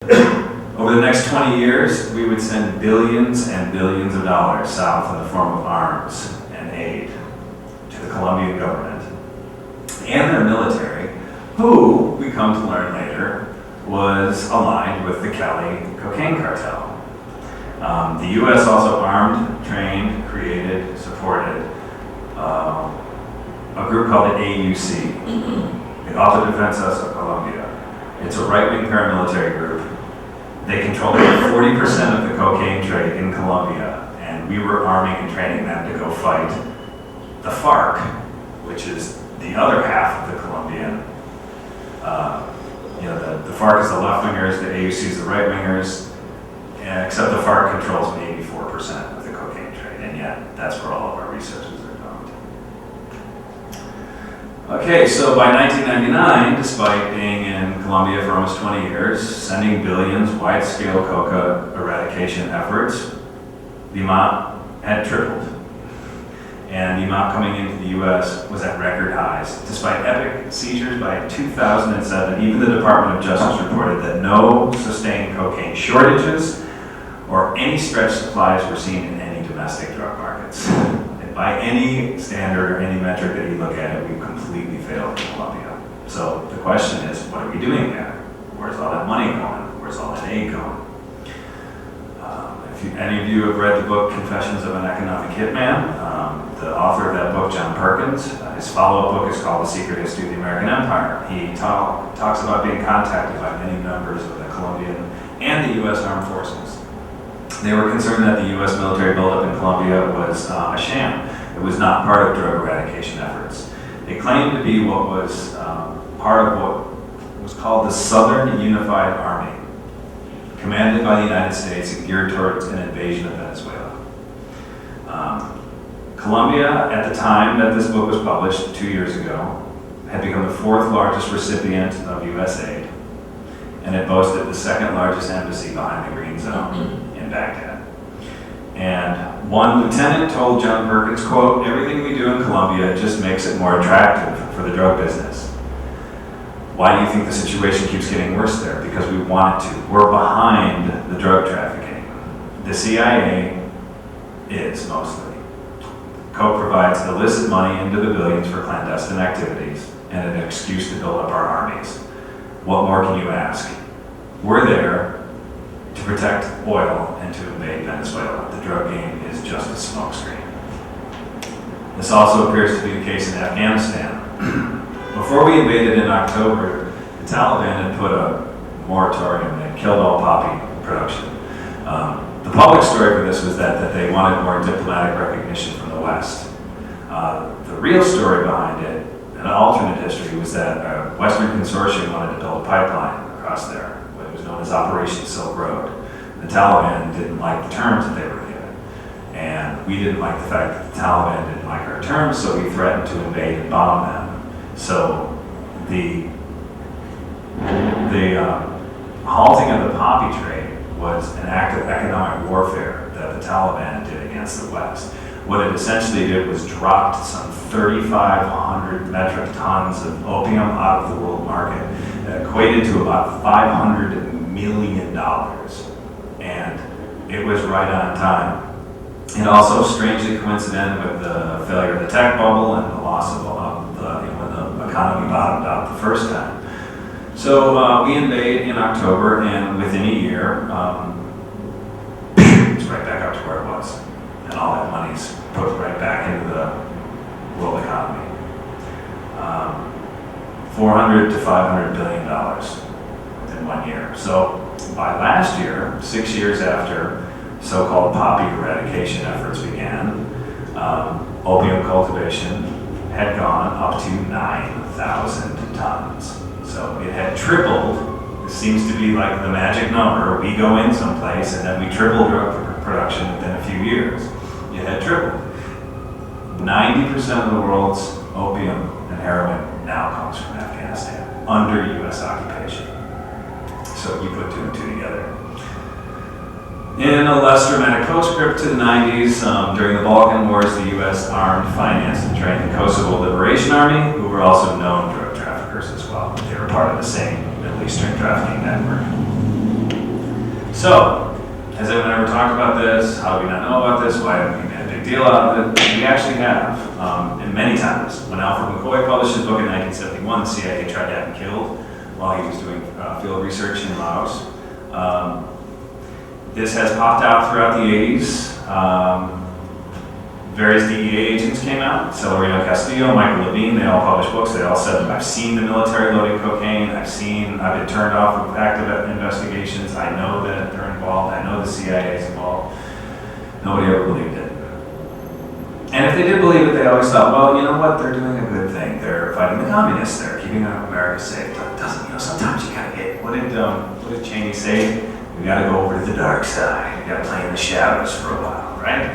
Over the next 20 years, we would send billions and billions of dollars south in the form of arms and aid to the Colombian government and their military, who, we come to learn later, was aligned with the Cali cocaine cartel. The U.S. also armed, trained, created, supported a group called the AUC, the Autodefensas of Colombia. It's a right-wing paramilitary group. They controlled over 40% of the cocaine trade in Colombia, and we were arming and training them to go fight the FARC, which is the other half of the Colombian. The FARC is the left-wingers, the AUC is the right-wingers, except the FARC controls 84% of the cocaine trade, and yet that's where all of our resources are found. Okay, so by 1999, despite being in Colombia for almost 20 years, sending billions, wide-scale coca eradication efforts, the amount had tripled. And the amount coming into the U.S. was at record highs. Despite epic seizures by 2007, even the Department of Justice reported that no sustained cocaine shortages or any stretched supplies were seen in any domestic drug markets. And by any standard or any metric that you look at it, we completely failed in Colombia. So the question is, what are we doing there? Where's all that money going? Where's all that aid going? If any of you have read the book Confessions of an Economic Hitman, the author of that book, John Perkins, his follow-up book is called The Secret History of the American Empire. He talks about being contacted by many members of the Colombian and the U.S. Armed Forces. They were concerned that the U.S. military buildup in Colombia was a sham. It was not part of drug eradication efforts. They claimed to be what was part of what was called the Southern Unified Army, commanded by the United States and geared towards an invasion of Venezuela. Colombia, at the time that this book was published 2 years ago, had become the fourth largest recipient of U.S. aid, and it boasted the second largest embassy behind the Green Zone in Baghdad. And one lieutenant told John Perkins, quote, "Everything we do in Colombia just makes it more attractive for the drug business. Why do you think the situation keeps getting worse there? Because we want it to. We're behind the drug trafficking. The CIA is mostly. Coke provides illicit money into the billions for clandestine activities and an excuse to build up our armies. What more can you ask? We're there to protect oil and to invade Venezuela. The drug game is just a smokescreen." This also appears to be the case in Afghanistan. Before we invaded in October, the Taliban had put a moratorium that killed all poppy production. The public story for this was that they wanted more diplomatic recognition from the West. The real story behind it, an alternate history, was that a Western consortium wanted to build a pipeline across there, what was known as Operation Silk Road. The Taliban didn't like the terms that they were given. And we didn't like the fact that the Taliban didn't like our terms, so we threatened to invade and bomb them. So the halting of the poppy trade was an act of economic warfare that the Taliban did against the West. What it essentially did was dropped some 3,500 metric tons of opium out of the world market, that equated to about $500 million. And it was right on time. It also strangely coincided with the failure of the tech bubble and the loss of when the economy bottomed out the first time. So we invade in October, and within a year, it's right back up to where it was. And all that money's put right back into the world economy. $400 to $500 billion within 1 year. So by last year, 6 years after so-called poppy eradication efforts began, opium cultivation had gone up to 9,000 tons. So it had tripled. This seems to be like the magic number. We go in someplace and then we triple drug production within a few years. It had tripled. 90% of the world's opium and heroin now comes from Afghanistan, under U.S. occupation. So you put two and two together. In a less dramatic postscript to the 90s, during the Balkan Wars, the U.S. armed, financed, and trained the Kosovo Liberation Army, who were also known drug traffickers as well. They were part of the same Middle Eastern trafficking network. So, has anyone ever talked about this? How do we not know about this? Why haven't we made a big deal out of it? We actually have, and many times. When Alfred McCoy published his book in 1971, the CIA tried to have him killed while he was doing field research in Laos. This has popped out throughout the 80s. Various DEA agents came out, Celerino Castillo, Michael Levine, they all published books. They all said, I've seen the military loading cocaine, I've been turned off of active investigations, I know that they're involved, I know the CIA is involved. Nobody ever believed it. And if they did believe it, they always thought, well, you know what, they're doing a good thing. They're fighting the communists, they're keeping America safe. But it doesn't, sometimes you gotta get, what did Cheney say? We gotta go over to the dark side, we gotta play in the shadows for a while, right?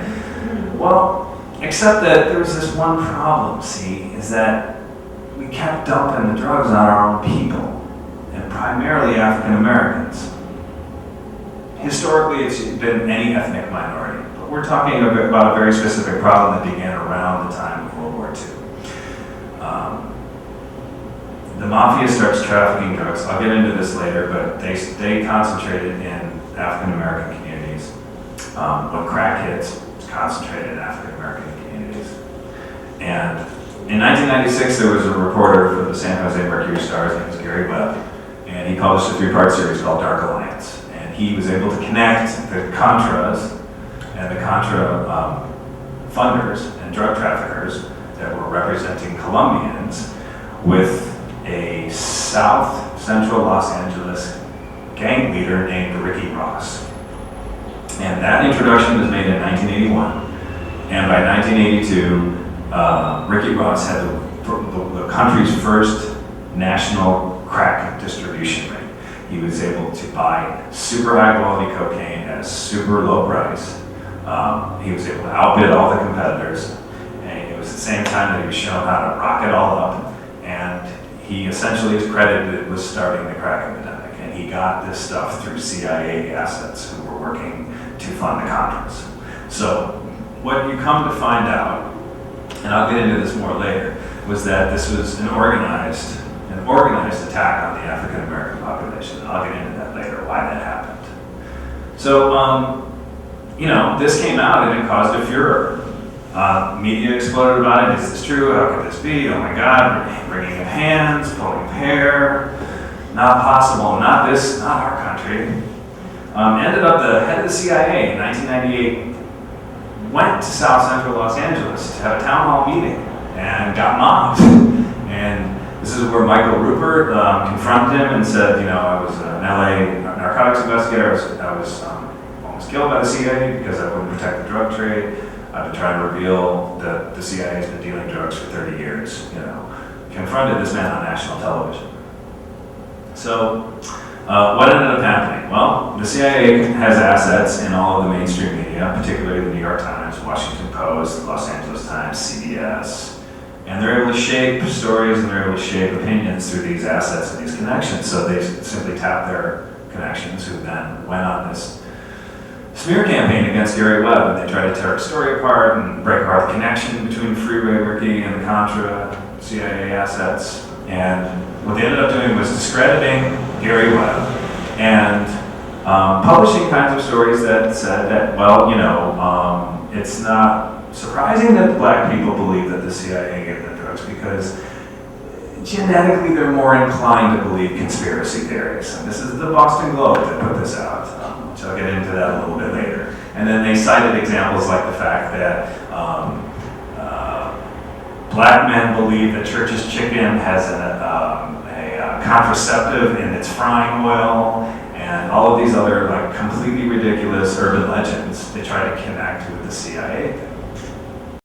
Well, except that there was this one problem, see, is that we kept dumping the drugs on our own people, and primarily African Americans. Historically, it's been any ethnic minority, but we're talking about a very specific problem that began around the time of World War II. The mafia starts trafficking drugs. I'll get into this later, but they concentrated in African American communities. When crack hits, it's concentrated in African American communities. And in 1996, there was a reporter for the San Jose Mercury Star, his name was Gary Webb, and he published a 3-part series called Dark Alliance. And he was able to connect the Contras and the Contra funders and drug traffickers that were representing Colombians with a South Central Los Angeles gang leader named Ricky Ross. And that introduction was made in 1981. And by 1982, Ricky Ross had the country's first national crack distribution rate. He was able to buy super high quality cocaine at a super low price. He was able to outbid all the competitors. And it was the same time that he was shown how to rock it all up. And he essentially is credited with starting the crack epidemic. And he got this stuff through CIA assets who were working to fund the Contras. So what you come to find out, and I'll get into this more later, was that this was an organized attack on the African American population. I'll get into that later, why that happened. So, this came out and it caused a furor. Media exploded about it. Is this true? How could this be? Oh my God, wringing of hands, pulling hair. Not possible, not this, not our country. Ended up the head of the CIA in 1998 went to South Central Los Angeles to have a town hall meeting and got mobbed. And this is where Michael Rupert confronted him and said, I was an LA narcotics investigator. I was almost killed by the CIA because I wouldn't protect the drug trade. I've been trying to reveal that the CIA has been dealing drugs for 30 years. Confronted this man on national television. So, what ended up happening? Well, the CIA has assets in all of the mainstream media, particularly the New York Times, Washington Post, the Los Angeles Times, CBS, and they're able to shape stories and they're able to shape opinions through these assets and these connections. So they simply tap their connections, who then went on this smear campaign against Gary Webb, and they tried to tear his story apart and break apart the connection between Freeway Ricky and the Contra CIA assets. And what they ended up doing was discrediting Gary Webb and publishing kinds of stories that said that, it's not surprising that black people believe that the CIA gave them drugs because genetically they're more inclined to believe conspiracy theories. And this is the Boston Globe that put this out, which I'll get into that a little bit later. And then they cited examples like the fact that black men believe that Church's chicken has a contraceptive in its frying oil, and all of these other completely ridiculous urban legends they try to connect with the CIA thing.